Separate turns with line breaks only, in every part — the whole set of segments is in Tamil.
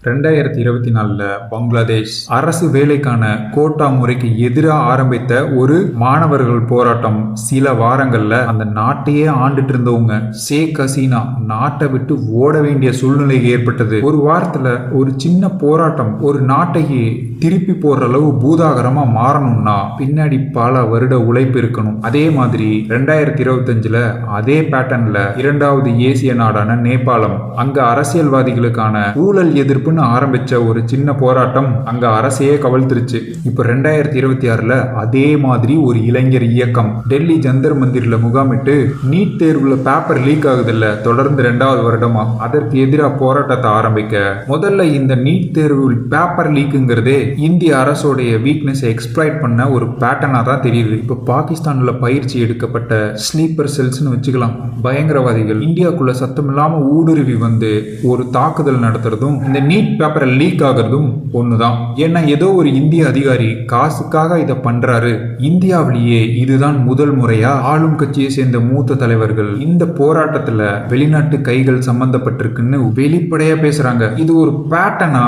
2024 பங்களாதேஷ் அரசு வேலைக்கான கோட்டா முறைக்கு எதிராக ஆரம்பித்த ஒரு மாணவர்கள் போராட்டம் சில வாரங்கள்ல அந்த நாட்டையே ஆண்டுட்டு இருந்தவங்க ஷேக் ஹசீனா நாட்டை விட்டு ஓட வேண்டிய சூழ்நிலை ஏற்பட்டது. ஒரு வாரத்துல ஒரு சின்ன போராட்டம் ஒரு நாட்டையே திருப்பி போடுற அளவு பூதாகரமா மாறணும்னா பின்னாடி பல வருட உழைப்பு இருக்கணும். அதே மாதிரி 2025 அதே பேட்டர்ன்ல இரண்டாவது ஏசிய நாடான நேபாளம் அங்க அரசியல்வாதிகளுக்கான ஊழல் எதிர்ப்புன்னு ஆரம்பிச்ச ஒரு சின்ன போராட்டம் அங்க அரசையே கவிழ்த்துருச்சு. இப்ப 2026 அதே மாதிரி ஒரு இளைஞர் இயக்கம் டெல்லி ஜந்தர் மந்திர்ல முகாமிட்டு நீட் தேர்வுல பேப்பர் லீக் ஆகுது இல்ல தொடர்ந்து 2வது வருடமா அதற்கு எதிராக போராட்டத்தை ஆரம்பிக்க முதல்ல இந்த நீட் தேர்வு பேப்பர் லீக்குங்கிறதே இந்திய அரசோடைய வீக்னஸ் எக்ஸ்பிளாய்ட் பண்ண ஒரு பேட்டர்னா தான் தெரியுது. இப்ப பாகிஸ்தான்ல பயிற்சி எடுக்கப்பட்ட ஸ்லீப்பர் செல்ஸ்னு வச்சுக்கலாம் பயங்கரவாதிகள் இந்தியாக்குள்ள சத்தம் இல்லாம ஊடுருவி வந்து ஒரு தாக்குதல் நடத்துறதும் இந்த நீட் பேப்பரை லீக் ஆகிறதும் ஒண்ணுதான். ஏன்னா ஏதோ ஒரு இந்திய அதிகாரி காசுக்காக இதை பண்றாரு. இந்தியாவிலேயே இதுதான் முதல் முறையா ஆளும் கட்சியை சேர்ந்த மூத்த தலைவர்கள் இந்த போராட்டத்துல வெளிநாட்டு கைகள் சம்பந்தப்பட்டிருக்குன்னு வெளிப்படையா பேசுறாங்க. இது ஒரு பேட்டர்னா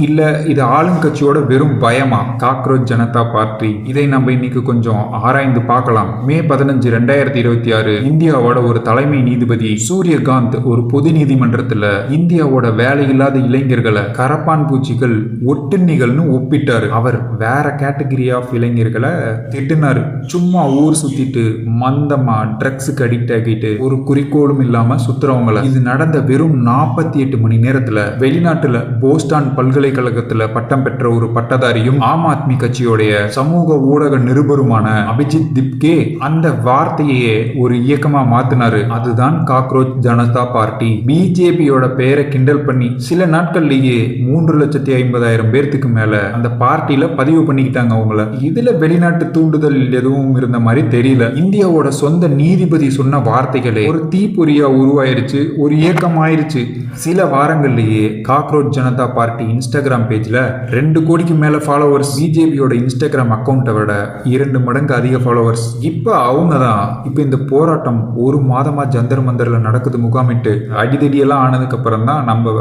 இல்ல இது ஆளும் கட்சியோட வெறும் பயமா? காக்ரோச் ஜனதா பார்ட்டி இதை நம்ம இன்னைக்கு கொஞ்சம் ஆராய்ந்து பார்க்கலாம். மே 15, 2026 இந்தியாவோட ஒரு தலைமை நீதிபதி சூரியகாந்த் ஒரு பொது நீதிமன்றத்துல இந்தியாவோட வேலையில்லாத இளைஞர்களை கரப்பான் பூச்சிகள் ஒட்டுண்ணிகள்னு ஒப்பிட்டாரு. அவர் வேற கேட்டகரி ஆஃப் இளைஞர்களை திட்டினாரு. சும்மா ஊர் சுத்திட்டு மந்தமா ட்ரக்ஸுக்கு அடிக்ட் ஆகிட்டு ஒரு குறிக்கோளும் இல்லாம சுத்துறவங்களை. இது நடந்த வெறும் 48 மணி நேரத்துல வெளிநாட்டுல போஸ்டான் பல்கலைக்கழகத்துல பட்டம் பெற்ற ஒரு பட்டதாரியும் ஆம் ஆத்மி கட்சியோடைய சமூக ஊடக நிருபருமான அபிஜித் திப்கே அந்த வார்த்தையே ஒரு இயக்கமா மாத்தினாரு. அதுதான் காக்ரோச் ஜனதா பார்ட்டி. பிஜேபியோட பெயரை கிண்டல் பண்ணி சில நாட்கள்லயே 3,50,000 பேர்த்துக்கு மேல அந்த பார்ட்டியில பதிவு பண்ணிக்கிட்டாங்க அவங்கள. இதுல வெளிநாட்டு தூண்டுதல் எதுவும் இருந்த மாதிரி தெரியல. இந்தியாவோட சொந்த நீதிபதி சொன்ன வார்த்தைகளே ஒரு தீப்பொறியா உருவாயிருச்சு, ஒரு இயக்கம் ஆயிருச்சு. சில வாரங்கள்லயே காக்ரோச் ஜனதா பார்ட்டி இன்ஸ்டாகிராம் பேஜ்ல 2 கோடிக்கு மேல ஃபாலோவர்ஸ். பிஜேபியோட இன்ஸ்டாகிராம் அக்கௌண்ட்டை விட 2 மடங்கு அதிக ஃபாலோவர்ஸ். இப்ப அவங்க தான் இப்ப இந்த போராட்டம் ஒரு மாதமா ஜந்தர் மந்தர்ல நடக்குது முகாமிட்டு அடிதடியெல்லாம் ஆனதுக்கு அப்புறம் தான் நம்ம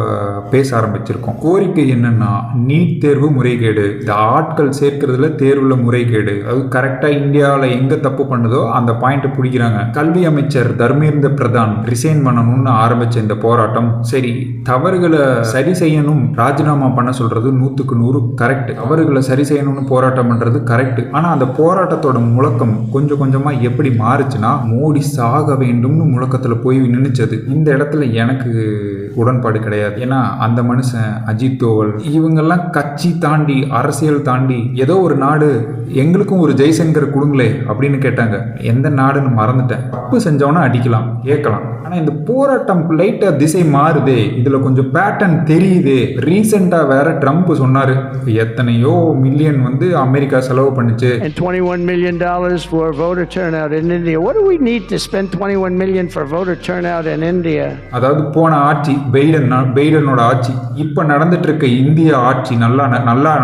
பேச ஆரம்பிச்சிருக்கோம். கோரிக்கை என்னன்னா நீட் தேர்வு முறைகேடு, இந்த ஆட்கள் சேர்க்கிறதுல தேர்வுல முறைகேடு. அது கரெக்டா இந்தியாவில் எங்க தப்பு பண்ணுதோ அந்த பாயிண்ட் பிடிக்கிறாங்க. கல்வி அமைச்சர் தர்மேந்திர பிரதான் ரிசைன் பண்ணணும்னு ஆரம்பிச்ச இந்த போராட்டம் சரி தவறுகளை சரி செய்யணும் ராஜினாமா பண்ண சொல்றது 100க்கு 100 கரெக்ட். தவறுகளை சரி செய்யணும்னு போராட்டம் பண்றது கரெக்ட். ஆனா அந்த போராட்டத்தோட முழக்கம் கொஞ்சம் கொஞ்சமா எப்படி மாறுச்சுன்னா மோடி சாக வேண்டும்னு முழக்கத்துல போய் நின்னுச்சது. இந்த இடத்துல எனக்கு உடன்பாடு கிடையாது. ஏன்னா அந்த மனுஷன் அஜித் தோவல் இவங்கெல்லாம் கட்சி தாண்டி அரசியல் தாண்டி ஏதோ ஒரு நாடு எங்களுக்கும் ஒரு ஜெய்சங்கர் கொடுங்களே அப்படின்னு கேட்டாங்க. எந்த நாடுன்னு மறந்துட்டேன். தப்பு செஞ்சவனா அடிக்கலாம் கேட்கலாம். ஆனா இந்த போராட்டம் லைட்டா திசை மாறுதே, இதுல கொஞ்சம் பேட்டர்ன் தெரியுது. ரீசெண்டா வேற ட்ரம்ப் சொன்னாரு எத்தனையோ மில்லியன் வந்து அமெரிக்கா செலவு பண்ணுச்சு.
And $21 million for voter turnout in India. What do we need to spend $21 million for voter turnout in India?
அதாவது போன ஆட்சி பைடனோட ஆட்சி, இப்ப நடந்துட்டு இருக்க இந்திய ஆட்சி நல்லா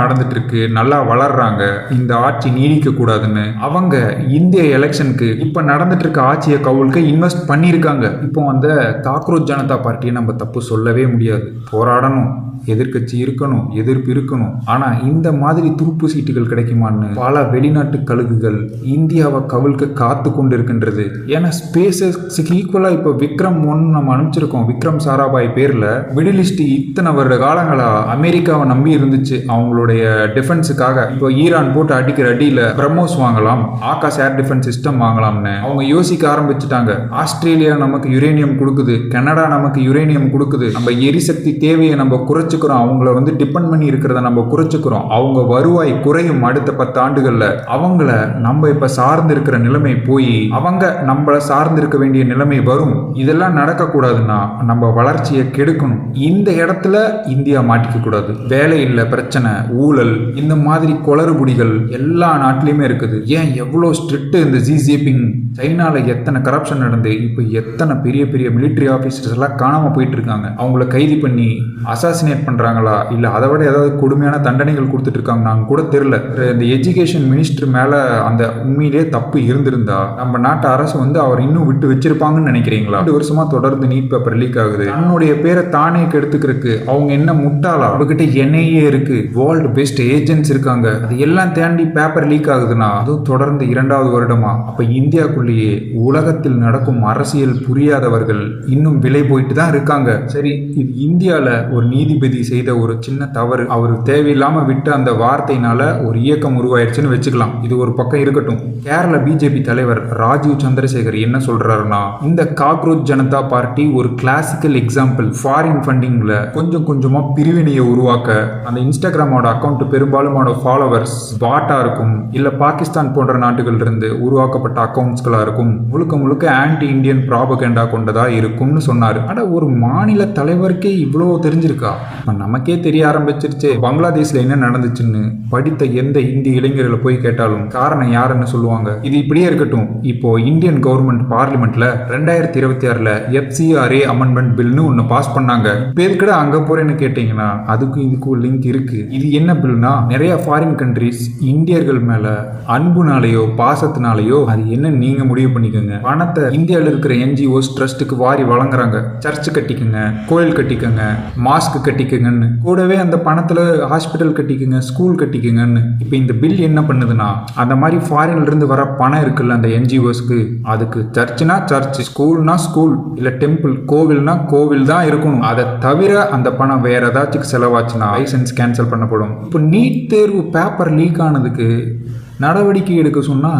நடந்துட்டு இருக்கு, நல்லா வளர்றாங்க. இந்த ஆட்சி நீடிக்க கூடாதுன்னு அவங்க இந்திய எலெக்ஷனுக்கு இப்ப நடந்துட்டு இருக்க ஆட்சியை கவுளுக்கு இன்வெஸ்ட் பண்ணியிருக்காங்க. இப்போ அந்த காக்ரோச் ஜனதா பார்ட்டியை நம்ம தப்பு சொல்லவே முடியாது. போராடணும், எதிர்கட்சி இருக்கணும், எதிர்ப்பு இருக்கணும். ஆனா இந்த மாதிரி துருப்பு சீட்டுகள் கிடைக்குமான்னு பல வெளிநாட்டு கழுகுகள் இந்தியாவை கவிழ்க்க காத்து கொண்டு இருக்கின்றது. ஏன்னா ஸ்பேஸஸ்க்கு ஈக்குவலா இப்ப விக்ரம் 1 நம்ம அனுப்பிச்சிருக்கோம். விக்ரம் சாராபாய் பேர்ல மிடில் ஈஸ்ட் இத்தனை வருட காலங்களா அமெரிக்காவை நம்பி இருந்துச்சு அவங்களுடைய டிஃபென்ஸுக்காக. இப்போ ஈரான் போட்டு அடிக்கிற அடியில பிரம்மோஸ் வாங்கலாம், ஆகாஷ் ஏர் டிஃபென்ஸ் சிஸ்டம் வாங்கலாம்னு அவங்க யோசிக்க ஆரம்பிச்சுட்டாங்க. ஆஸ்திரேலியா நமக்கு யுரேனியம் கொடுக்குது, கனடா நமக்கு யுரேனியம் கொடுக்குது. நம்ம எரிசக்தி தேவையை நம்ம குறைச்சுக்கிறோம், அவங்கள வந்து டிபெண்ட் பண்ணி இருக்கிறத நம்ம குறைச்சுக்கிறோம். அவங்க வருவாய் குறையும் அடுத்த 10 ஆண்டுகள்ல. அவங்கள நம்ம இப்ப சார்ந்து இருக்கிற நிலைமை போய் அவங்க நம்மள சார்ந்து இருக்க வேண்டிய நிலைமை வரும். இதெல்லாம் நடக்க கூடாதுன்னா நம்ம வளர்ச்சியை கெடுக்கணும். இந்த இடத்துல இந்தியா மாட்டிக்க கூடாது. வேலை இல்ல பிரச்சனை, ஊழல், இந்த மாதிரி குளறுபடிகள் எல்லா நாட்டிலையுமே இருக்குது. ஏன் எவ்வளவு ஸ்ட்ரிக்ட் இந்த ஜி ஜின்பிங் சைனால எத்தனை கரப்ஷன் நடந்து இப்போ எத்தனை பெரிய பெரிய மிலிட்டரி ஆஃபீஸர்ஸ் எல்லாம் காணாம போயிட்டு இருக்காங்க. அவங்கள கைது பண்ணி அசாசினேட் பண்றாங்களா இல்ல அதை விட ஏதாவது கொடுமையான தண்டனைகள் கொடுத்துட்டு இருக்காங்கன்னு கூட தெரியல. இந்த எஜுகேஷன் மினிஸ்டர் மேல அந்த உண்மையிலேயே தப்பு இருந்திருந்தா நம்ம நாட்டு அரசு வந்து அவர் இன்னும் விட்டு வச்சிருப்பாங்கன்னு நினைக்கிறீங்களா? 2 வருஷமா தொடர்ந்து நீட் பேப்பர் லீக் ஆகுது. தன்னுடைய பேரை தானே கெடுத்துக்கிறதுக்கு அவங்க என்ன முட்டாளா? அவர்கிட்ட NIA இருக்கு, வேர்ல்டு பெஸ்ட் ஏஜென்ட்ஸ் இருக்காங்க, அது எல்லாம் தாண்டி பேப்பர் லீக் ஆகுதுன்னா அதுவும் தொடர்ந்து 2வது வருடமா. அப்ப இந்தியாக்குள்ளேயே உலகத்தில் நடக்கும் அரசியல் புரியாதவர்கள் இன்னும் விலை போயிட்டு தான் இருக்காங்க. சரி, இது இந்தியால ஒரு நீதிபதி செய்த ஒரு சின்ன தவறு, அவர் தேவையில்லாம விட்டு அந்த வார்த்தையினால ஒரு இயக்கம் உருவாயிருச்சுன்னு வச்சுக்கலாம். இது ஒரு பக்கம் இருக்கட்டும். கேரள BJP தலைவர் ராஜீவ் சந்திரசேகர் என்ன சொல்றாருன்னா, இந்த காக்ரோச் ஜனதா பார்ட்டி ஒரு கிளாசிக்கல் எக்ஸாம்பிள். ஃபாரின் ஃபண்டிங்ல கொஞ்சம் கொஞ்சமா பிரிவினையை உருவாக்க அந்த இன்ஸ்டாகிராமோட அக்கௌண்ட் பெரும்பாலுமான ஃபாலோவர்ஸ் பாட்டா இருக்கும், இல்ல பாகிஸ்தான் போன்ற நாட்டுகள் இருந்து உருவாக்கப்பட்ட அக்கௌண்ட்ஸ்களா இருக்கும், முழுக்க முழுக்க ஆன்டி இந்தியன் ப்ராபகண்டா கொண்டதா இருக்கும்னு சொன்னாரு. ஆனா ஒரு மாநில தலைவருக்கே இவ்வளவு தெரிஞ்சிருக்கா? நமக்கே தெரிய ஆரம்பிச்சிருச்சு. பங்களாதேஷ்ல என்ன நடந்துச்சுன்னு படித்த எந்த இந்திய இளைஞர்களை போய் கேட்டாலும் காரணம் யாருன்னு சொல்லுவாங்க. இது இப்படியே இருக்கட்டும். இப்போ இந்தியன் கவர்மெண்ட் பார்லிமெண்ட்ல 2026ல FCRA அமெண்ட்மெண்ட் பில்னு ஒன்னு பாஸ் பண்ணாங்க. பேருக்கட அங்க போறேன்னு கேட்டீங்கன்னா அதுக்கும் இதுக்கும் லிங்க் இருக்கு. இது என்ன பில்னா, நிறைய ஃபாரின் கண்ட்ரிஸ் இந்தியர்கள் மேல அன்புனாலேயோ பாசத்தினாலேயோ அது என்ன நீங்க முடிவு பண்ணிக்கோங்க, பணத்தை இந்தியாவில் இருக்கிற NGOs ட்ரஸ்ட்டுக்கு வாரி வழங்குறாங்க. சர்ச் கட்டிக்குங்க, கோயில் கட்டிக்கங்க, மாஸ்க் கட்டிக்கங்கன்னு, கூடவே அந்த பணத்துல ஹாஸ்பிட்டல் கட்டிக்குங்க, ஸ்கூல் கட்டிக்குங்கன்னு. இப்போ இந்த பில் என்ன பண்ணுதுன்னா, அந்த மாதிரி ஃபாரின்ல இருந்து வர பணம் இருக்குல்ல அந்த NGOஸ்க்கு, அதுக்கு சர்ச்னா சர்ச், ஸ்கூல்னா ஸ்கூல், இல்ல டெம்பிள் கோவில்னா கோவில் தான் இருக்கணும். அதை தவிர அந்த பணம் வேற ஏதாச்சும் செலவாச்சுன்னா லைசன்ஸ் கேன்சல் பண்ணப்படும். இப்போ நீட் தேர்வு பேப்பர் லீக் ஆனதுக்கு நடவடிக்கை எடுக்க சொன்னா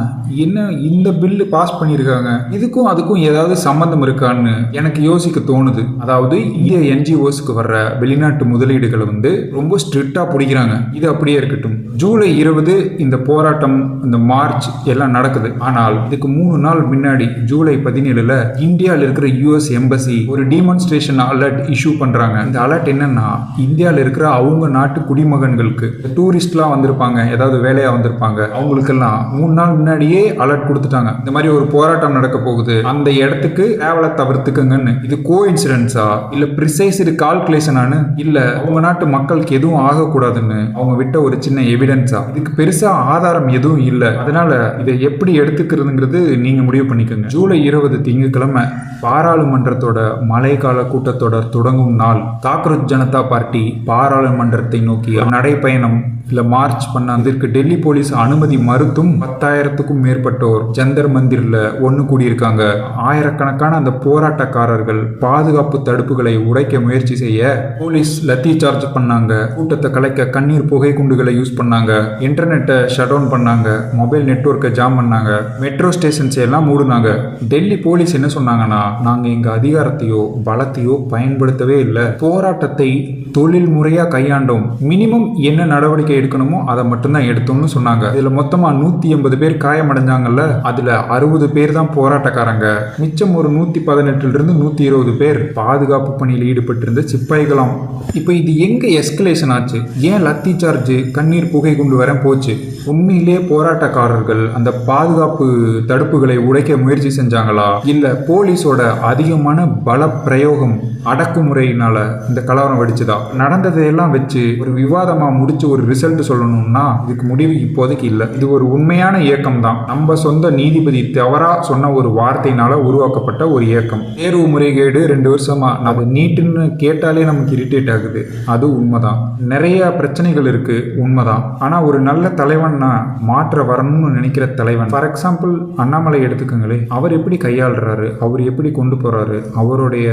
என்ன இந்த பில்லு பாஸ் பண்ணியிருக்காங்க, இதுக்கும் அதுக்கும் ஏதாவது சம்பந்தம் இருக்கான்னு எனக்கு யோசிக்க தோணுது. அதாவது இந்திய NGOஸ்க்கு வர்ற வெளிநாட்டு முதலீடுகளை வந்து ரொம்ப ஸ்ட்ரிக்டா பிடிக்கிறாங்க. இது அப்படியே இருக்கட்டும். ஜூலை 20 இந்த போராட்டம், இந்த மார்ச் எல்லாம் நடக்குது. ஆனால் இதுக்கு 3 நாள் முன்னாடி ஜூலை 17ல இந்தியாவில் இருக்கிற US எம்பசி ஒரு டீமான்ஸ்ட்ரேஷன் அலர்ட் இஷ்யூ பண்றாங்க. இந்த அலர்ட் என்னன்னா, இந்தியாவில் இருக்கிற அவங்க நாட்டு குடிமகன்களுக்கு, டூரிஸ்ட்லாம் வந்திருப்பாங்க, ஏதாவது வேலையா வந்திருப்பாங்க, அவங்களுக்கெல்லாம் 3 நாள் முன்னாடியே அலர்ட் கொடுத்துட்டாங்க. இந்த மாதிரி ஒரு போராட்டம் நடக்க போகுது, அந்த இடத்துக்கு டிராவலை தவிர்த்துக்கங்கன்னு. இது கோ இன்சிடென்ட்ஸா இல்ல ப்ரிசைஸ்டு கால்குலேஷனானு, இல்ல அவங்க நாட்டு மக்களுக்கு எதுவும் ஆகக்கூடாதுன்னு அவங்க விட்ட ஒரு சின்ன எவிடன்ஸா? இதுக்கு பெருசா ஆதாரம் எதுவும் இல்லை. அதனால இதை எப்படி எடுத்துக்கிறதுங்கிறது நீங்க முடிவு பண்ணிக்கோங்க. ஜூலை 20 திங்கட்கிழமை பாராளுமன்றத்தோட மழைக்கால கூட்டத்தொடர் தொடங்கும் நாள். காக்ரோச் ஜனதா பார்ட்டி பாராளுமன்றத்தை நோக்கி நடைப்பயணம் இல்ல மார்ச் பண்ண அதற்கு டெல்லி போலீஸ் அனுமதி மறுத்தும் 10,000க்கும் மேற்பட்டோர் ஜந்தர் மந்திர்ல ஒன்னு கூடியிருக்காங்க. ஆயிரக்கணக்கான அந்த போராட்டக்காரர்கள் பாதுகாப்பு தடுப்புகளை உடைக்க முயற்சி செய்ய போலீஸ் லத்தி சார்ஜ் பண்ணாங்க, கூட்டத்தை கலைக்க கண்ணீர் புகை குண்டுகளை யூஸ் பண்ணாங்க, இன்டர்நெட்டை ஷட் டவுன் பண்ணாங்க, மொபைல் நெட்வொர்க்கை ஜாம் பண்ணாங்க, மெட்ரோ ஸ்டேஷன்ஸ் எல்லாம் மூடுனாங்க. டெல்லி போலீஸ் என்ன சொன்னாங்கன்னா, நாங்க எங்க அதிகாரத்தையோ பலத்தையோ பயன்படுத்தவே இல்லை, போராட்டத்தை தொழில் முறையா கையாண்டோம், மினிமம் என்ன நடவடிக்கை எடுக்கணுமோ அதை மட்டும்தான் எடுத்தோம்னு சொன்னாங்க. இதுல மொத்தமா 180 பேர் காயமடைஞ்சாங்கல்ல, அதுல 60 பேர் தான் போராட்டக்காரங்க, மிச்சம் ஒரு 118 இருந்து 120 பேர் பாதுகாப்பு பணியில் ஈடுபட்டிருந்த சிப்பாய்களாம். இப்போ இது எங்க எஸ்கலேஷன் ஆச்சு? ஏன் லத்தி சார்ஜ் கண்ணீர் புகை குண்டு வர போச்சு? உண்மையிலே போராட்டக்காரர்கள் அந்த பாதுகாப்பு தடுப்புகளை உடைக்க முயற்சி செஞ்சாங்களா, இல்ல போலீஸோட அதிகமான பல பிரயோகம் அடக்குமுறையினால இந்த கலவரம் வெடிச்சுதா? நடந்ததையெல்லாம் வச்சு ஒரு விவாதமா முடிச்சு ஒரு ரிசல்ட் சொல்லணும்னா இதுக்கு முடிவு இப்போதைக்கு இல்லை. இது ஒரு உண்மையான இயக்கம் தான். நம்ம சொந்த நீதிபதி தவறா சொன்ன ஒரு வார்த்தையினால உருவாக்கப்பட்ட ஒரு இயக்கம். தேர்வு முறைகேடு 2 வருஷமா நம்ம நீட்டுன்னு கேட்டாலே நமக்கு இரிட்டேட் ஆகுது. அது உண்மைதான். நிறைய பிரச்சனைகள் இருக்கு, உண்மைதான். ஆனா ஒரு நல்ல தலைவன்னா மாற்ற வரணும்னு நினைக்கிற தலைவன், ஃபார் எக்ஸாம்பிள் அண்ணாமலை எடுத்துக்கங்களே, அவர் எப்படி கையாளுறாரு, அவர் எப்படி கொண்டு போறாரு, அவருடைய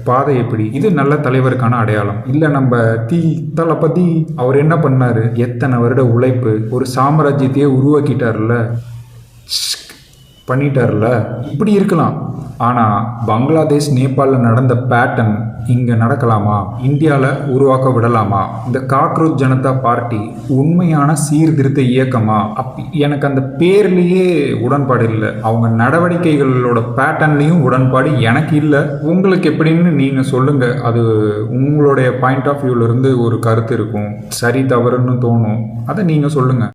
பாதை எப்படி, இது நல்ல தலைவருக்கான அடையாளம். இல்ல நம்ம தளபதி அவர் என்ன பண்ணாரு, எத்தனை வருட உழைப்பு, ஒரு சாம்ராஜ்யத்தையே உருவாக்கிட்டார்ல, பண்ணிட்டார்ல, இப்படி இருக்கலாம். ஆனா பங்களாதேஷ் நேபாளில் நடந்த பேட்டர்ன் இங்க நடக்கலாமா? இந்தியாவில் உருவாக்க விடலாமா? இந்த காக்ரோச் ஜனதா பார்ட்டி உண்மையான சீர்திருத்த இயக்கமா? எனக்கு அந்த பேர்லயே உடன்பாடு இல்லை. அவங்க நடவடிக்கைகளோட பேட்டர்ன்லயும் உடன்பாடு எனக்கு இல்லை. உங்களுக்கு எப்படின்னு நீங்க சொல்லுங்க. அது உங்களுடைய பாயிண்ட் ஆஃப் வியூல இருந்து ஒரு கருத்து இருக்கும், சரி தவறுன்னு தோணும், அதை நீங்க சொல்லுங்க.